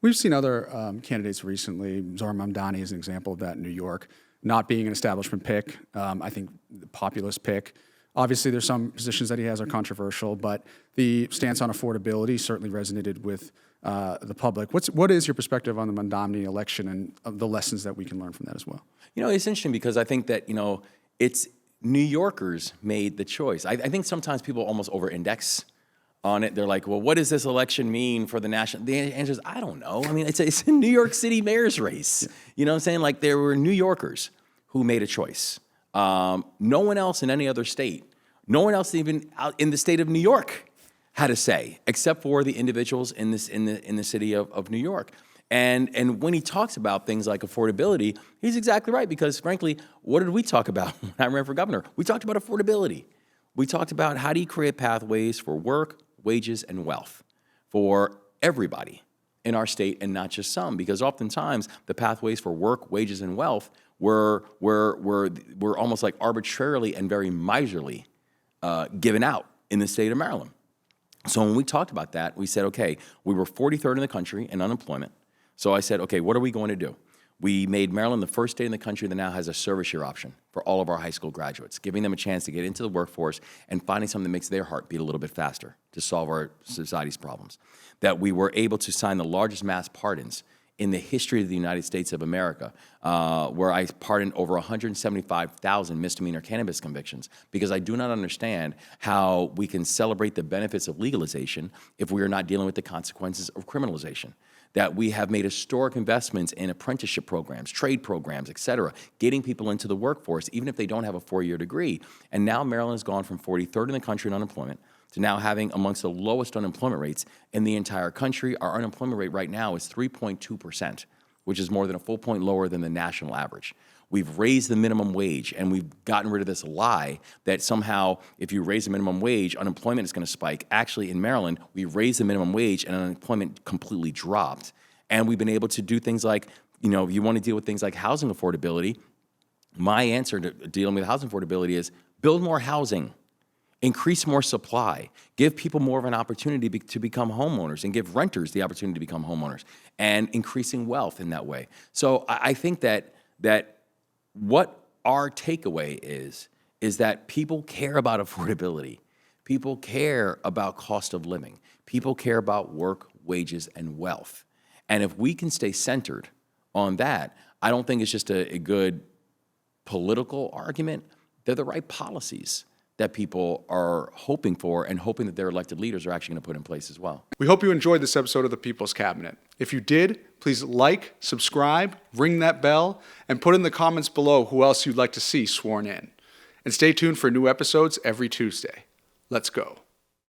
We've seen other candidates recently. Zohran Mamdani is an example of that in New York, not being an establishment pick. I think the populist pick. Obviously, there's some positions that he has are controversial, but the stance on affordability certainly resonated with the public. What is your perspective on the Mamdani election and the lessons that we can learn from that as well? It's interesting because I think that, it's New Yorkers made the choice. I think sometimes people almost over-index on it. They're like, well, what does this election mean for the national? The answer is, I don't know. I mean, it's a New York City mayor's race. Yeah. You know what I'm saying? Like, there were New Yorkers who made a choice. No one else in any other state, no one else even out in the state of New York had a say, except for the individuals in the city of New York. And when he talks about things like affordability, he's exactly right, because frankly, what did we talk about when I ran for governor? We talked about affordability. We talked about how do you create pathways for work, wages, and wealth for everybody in our state and not just some, because oftentimes the pathways for work, wages, and wealth were almost like arbitrarily and very miserly given out in the state of Maryland. So when we talked about that, we said, okay, we were 43rd in the country in unemployment. So I said, okay, what are we going to do? We made Maryland the first state in the country that now has a service year option for all of our high school graduates, giving them a chance to get into the workforce and finding something that makes their heart beat a little bit faster to solve our society's problems. That we were able to sign the largest mass pardons in the history of the United States of America, where I pardoned over 175,000 misdemeanor cannabis convictions, because I do not understand how we can celebrate the benefits of legalization if we are not dealing with the consequences of criminalization. That we have made historic investments in apprenticeship programs, trade programs, et cetera, getting people into the workforce, even if they don't have a 4-year degree. And now Maryland has gone from 43rd in the country in unemployment to now having amongst the lowest unemployment rates in the entire country. Our unemployment rate right now is 3.2%, which is more than a full point lower than the national average. We've raised the minimum wage, and we've gotten rid of this lie that somehow if you raise the minimum wage, unemployment is going to spike. Actually, in Maryland, we raised the minimum wage and unemployment completely dropped. And we've been able to do things like, if you want to deal with things like housing affordability, my answer to dealing with housing affordability is build more housing, increase more supply, give people more of an opportunity to become homeowners, and give renters the opportunity to become homeowners, and increasing wealth in that way. So I think that what our takeaway is that people care about affordability. People care about cost of living. People care about work, wages, and wealth. And if we can stay centered on that, I don't think it's just a good political argument. They're the right policies that people are hoping for and hoping that their elected leaders are actually going to put in place as well. We hope you enjoyed this episode of The People's Cabinet. If you did, please like, subscribe, ring that bell, and put in the comments below who else you'd like to see sworn in. And stay tuned for new episodes every Tuesday. Let's go.